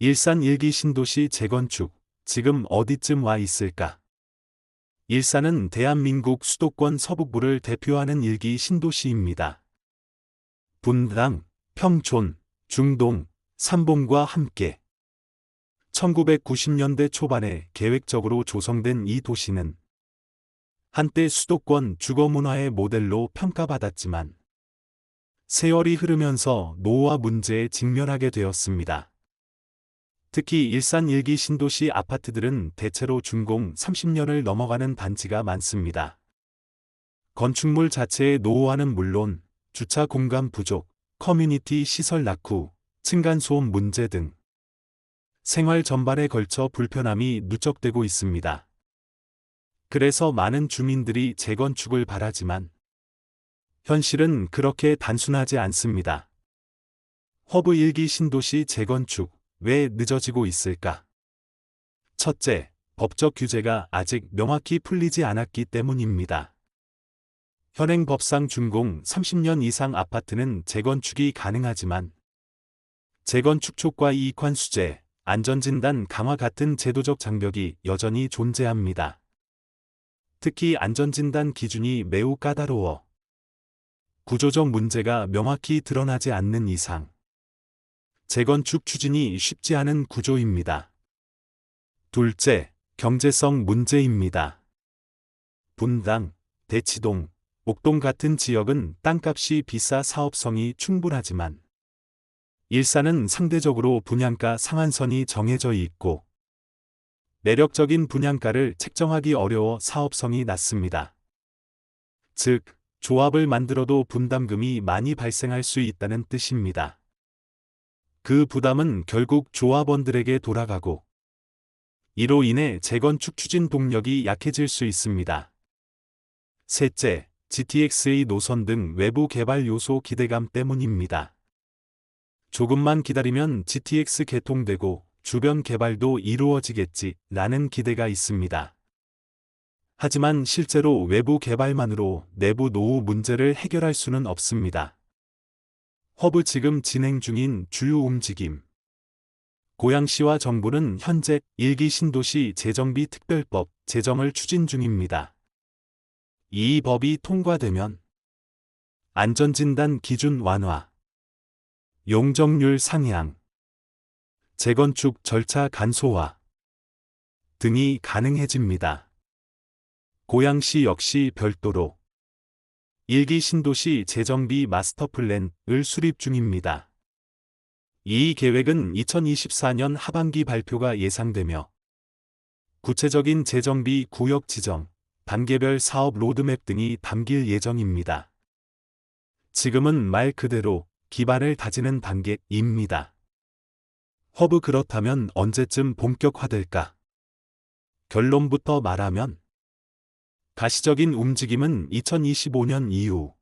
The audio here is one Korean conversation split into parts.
일산 일기 신도시 재건축, 지금 어디쯤 와 있을까? 일산은 대한민국 수도권 서북부를 대표하는 일기 신도시입니다. 분당, 평촌, 중동, 삼봉과 함께 1990년대 초반에 계획적으로 조성된 이 도시는 한때 수도권 주거문화의 모델로 평가받았지만 세월이 흐르면서 노후화 문제에 직면하게 되었습니다. 특히 일산 일기 신도시 아파트들은 대체로 준공 30년을 넘어가는 단지가 많습니다. 건축물 자체의 노후화는 물론 주차 공간 부족, 커뮤니티 시설 낙후, 층간소음 문제 등 생활 전반에 걸쳐 불편함이 누적되고 있습니다. 그래서 많은 주민들이 재건축을 바라지만 현실은 그렇게 단순하지 않습니다. 허브 일기 신도시 재건축, 왜 늦어지고 있을까? 첫째, 법적 규제가 아직 명확히 풀리지 않았기 때문입니다. 현행 법상 준공 30년 이상 아파트는 재건축이 가능하지만 재건축 초과 이익환수제, 안전진단 강화 같은 제도적 장벽이 여전히 존재합니다. 특히 안전진단 기준이 매우 까다로워 구조적 문제가 명확히 드러나지 않는 이상 재건축 추진이 쉽지 않은 구조입니다. 둘째, 경제성 문제입니다. 분당, 대치동, 옥동 같은 지역은 땅값이 비싸 사업성이 충분하지만 일산은 상대적으로 분양가 상한선이 정해져 있고 매력적인 분양가를 책정하기 어려워 사업성이 낮습니다. 즉, 조합을 만들어도 분담금이 많이 발생할 수 있다는 뜻입니다. 그 부담은 결국 조합원들에게 돌아가고 이로 인해 재건축 추진 동력이 약해질 수 있습니다. 셋째, GTX의 노선 등 외부 개발 요소 기대감 때문입니다. 조금만 기다리면 GTX 개통되고 주변 개발도 이루어지겠지 라는 기대가 있습니다. 하지만 실제로 외부 개발만으로 내부 노후 문제를 해결할 수는 없습니다. 허브 지금 진행 중인 주요 움직임. 고양시와 정부는 현재 일기 신도시 재정비 특별법 제정을 추진 중입니다. 이 법이 통과되면 안전진단 기준 완화, 용적률 상향, 재건축 절차 간소화 등이 가능해집니다. 고양시 역시 별도로 일기 신도시 재정비 마스터 플랜을 수립 중입니다. 이 계획은 2024년 하반기 발표가 예상되며 구체적인 재정비 구역 지정, 단계별 사업 로드맵 등이 담길 예정입니다. 지금은 말 그대로 기반을 다지는 단계입니다. 허브 그렇다면 언제쯤 본격화될까? 결론부터 말하면 가시적인 움직임은 2025년 이후,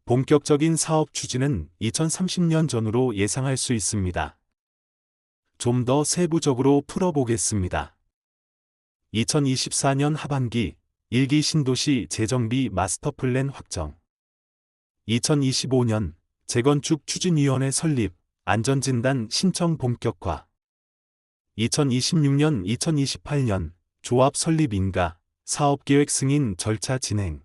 본격적인 사업 추진은 2030년 전으로 예상할 수 있습니다. 좀 더 세부적으로 풀어보겠습니다. 2024년 하반기 일기 신도시 재정비 마스터 플랜 확정. 2025년 재건축 추진위원회 설립, 안전진단 신청 본격화. 2026년 2028년 조합 설립 인가, 사업계획 승인 절차 진행.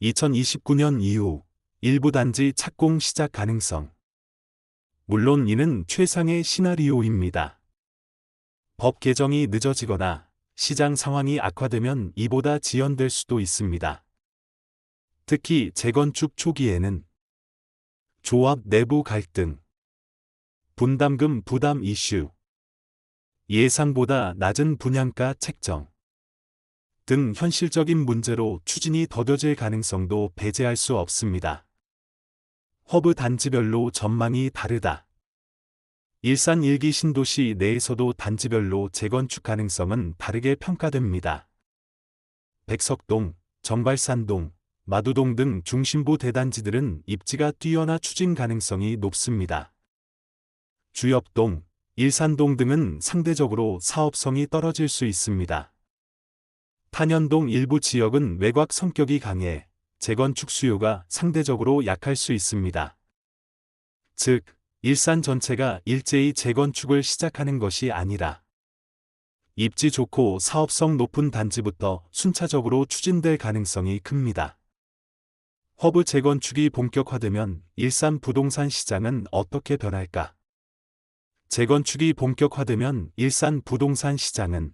2029년 이후 일부 단지 착공 시작 가능성. 물론 이는 최상의 시나리오입니다. 법 개정이 늦어지거나 시장 상황이 악화되면 이보다 지연될 수도 있습니다. 특히 재건축 초기에는 조합 내부 갈등, 분담금 부담 이슈, 예상보다 낮은 분양가 책정 등 현실적인 문제로 추진이 더뎌질 가능성도 배제할 수 없습니다. 허브 단지별로 전망이 다르다. 일산 일기 신도시 내에서도 단지별로 재건축 가능성은 다르게 평가됩니다. 백석동, 정발산동, 마두동 등 중심부 대단지들은 입지가 뛰어나 추진 가능성이 높습니다. 주엽동, 일산동 등은 상대적으로 사업성이 떨어질 수 있습니다. 탄현동 일부 지역은 외곽 성격이 강해 재건축 수요가 상대적으로 약할 수 있습니다. 즉, 일산 전체가 일제히 재건축을 시작하는 것이 아니라 입지 좋고 사업성 높은 단지부터 순차적으로 추진될 가능성이 큽니다. 허브 재건축이 본격화되면 일산 부동산 시장은 어떻게 변할까? 재건축이 본격화되면 일산 부동산 시장은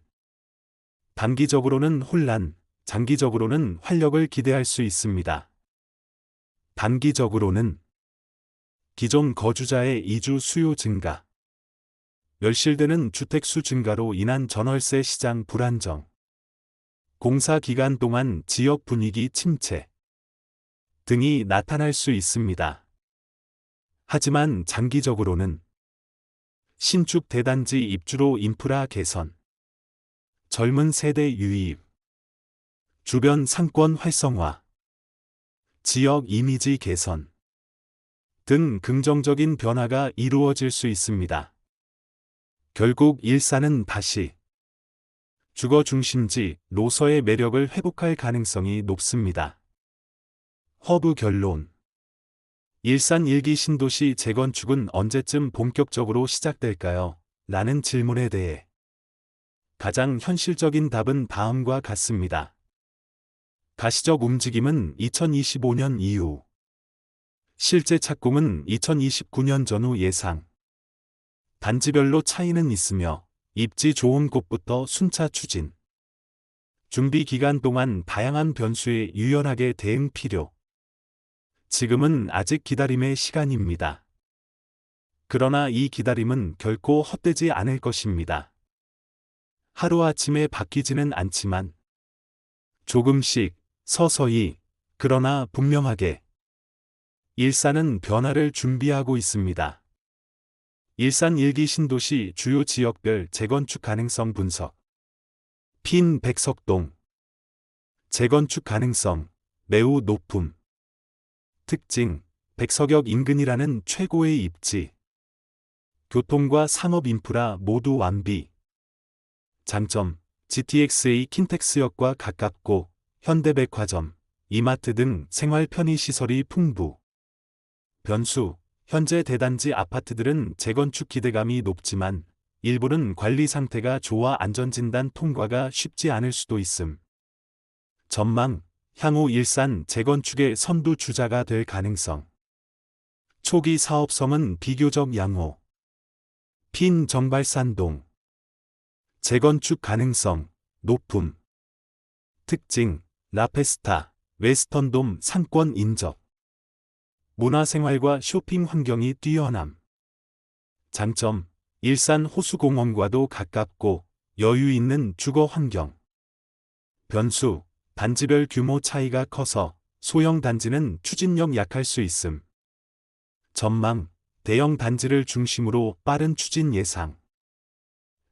단기적으로는 혼란, 장기적으로는 활력을 기대할 수 있습니다. 단기적으로는 기존 거주자의 이주 수요 증가, 멸실되는 주택수 증가로 인한 전월세 시장 불안정, 공사 기간 동안 지역 분위기 침체 등이 나타날 수 있습니다. 하지만 장기적으로는 신축 대단지 입주로 인프라 개선, 젊은 세대 유입, 주변 상권 활성화, 지역 이미지 개선 등 긍정적인 변화가 이루어질 수 있습니다. 결국 일산은 다시 주거 중심지로서의 매력을 회복할 가능성이 높습니다. 허브 결론. 일산 1기 신도시 재건축은 언제쯤 본격적으로 시작될까요? 라는 질문에 대해 가장 현실적인 답은 다음과 같습니다. 가시적 움직임은 2025년 이후, 실제 착공은 2029년 전후 예상. 단지별로 차이는 있으며 입지 좋은 곳부터 순차 추진. 준비 기간 동안 다양한 변수에 유연하게 대응 필요. 지금은 아직 기다림의 시간입니다. 그러나 이 기다림은 결코 헛되지 않을 것입니다. 하루아침에 바뀌지는 않지만 조금씩, 서서히, 그러나 분명하게 일산은 변화를 준비하고 있습니다. 일산 1기 신도시 주요 지역별 재건축 가능성 분석. 핀 백석동. 재건축 가능성 매우 높음. 특징, 백석역 인근이라는 최고의 입지. 교통과 상업 인프라 모두 완비. 장점, GTX-A 킨텍스역과 가깝고 현대백화점, 이마트 등 생활 편의시설이 풍부. 변수, 현재 대단지 아파트들은 재건축 기대감이 높지만 일부는 관리 상태가 좋아 안전진단 통과가 쉽지 않을 수도 있음. 전망, 향후 일산 재건축의 선두 주자가 될 가능성. 초기 사업성은 비교적 양호. 핀 정발산동. 재건축 가능성 높음. 특징, 라페스타, 웨스턴돔 상권 인접. 문화생활과 쇼핑 환경이 뛰어남. 장점, 일산 호수공원과도 가깝고 여유 있는 주거 환경. 변수, 단지별 규모 차이가 커서 소형 단지는 추진력 약할 수 있음. 전망, 대형 단지를 중심으로 빠른 추진 예상.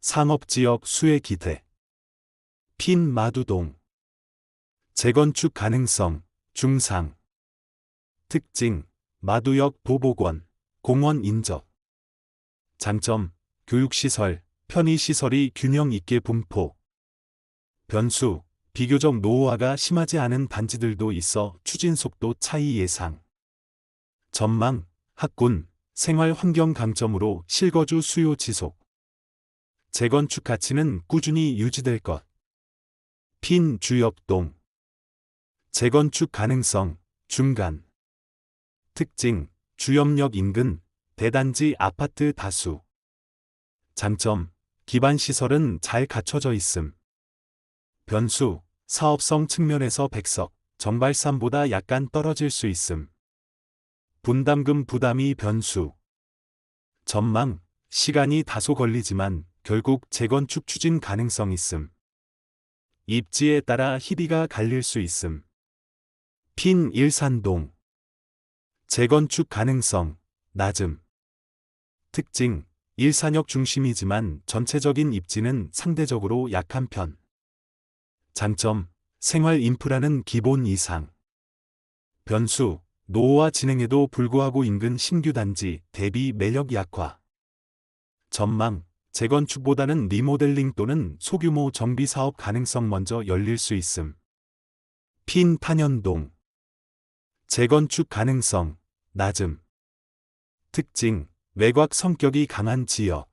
상업지역 수혜 기대. 핀 마두동. 재건축 가능성 중상. 특징, 마두역 도보권, 공원 인접. 장점, 교육시설, 편의시설이 균형 있게 분포. 변수, 비교적 노후화가 심하지 않은 단지들도 있어 추진 속도 차이 예상. 전망, 학군, 생활 환경 강점으로 실거주 수요 지속. 재건축 가치는 꾸준히 유지될 것. 핀 주엽동. 재건축 가능성 중간. 특징, 주엽역 인근, 대단지 아파트 다수. 장점, 기반 시설은 잘 갖춰져 있음. 변수, 사업성 측면에서 백석, 정발산보다 약간 떨어질 수 있음. 분담금 부담이 변수. 전망, 시간이 다소 걸리지만 결국 재건축 추진 가능성 있음. 입지에 따라 희비가 갈릴 수 있음. 핀 일산동. 재건축 가능성 낮음. 특징, 일산역 중심이지만 전체적인 입지는 상대적으로 약한 편. 장점, 생활 인프라는 기본 이상. 변수, 노후화 진행에도 불구하고 인근 신규 단지 대비 매력 약화. 전망, 재건축보다는 리모델링 또는 소규모 정비 사업 가능성 먼저 열릴 수 있음. 핀 탄현동. 재건축 가능성 낮음. 특징, 외곽 성격이 강한 지역.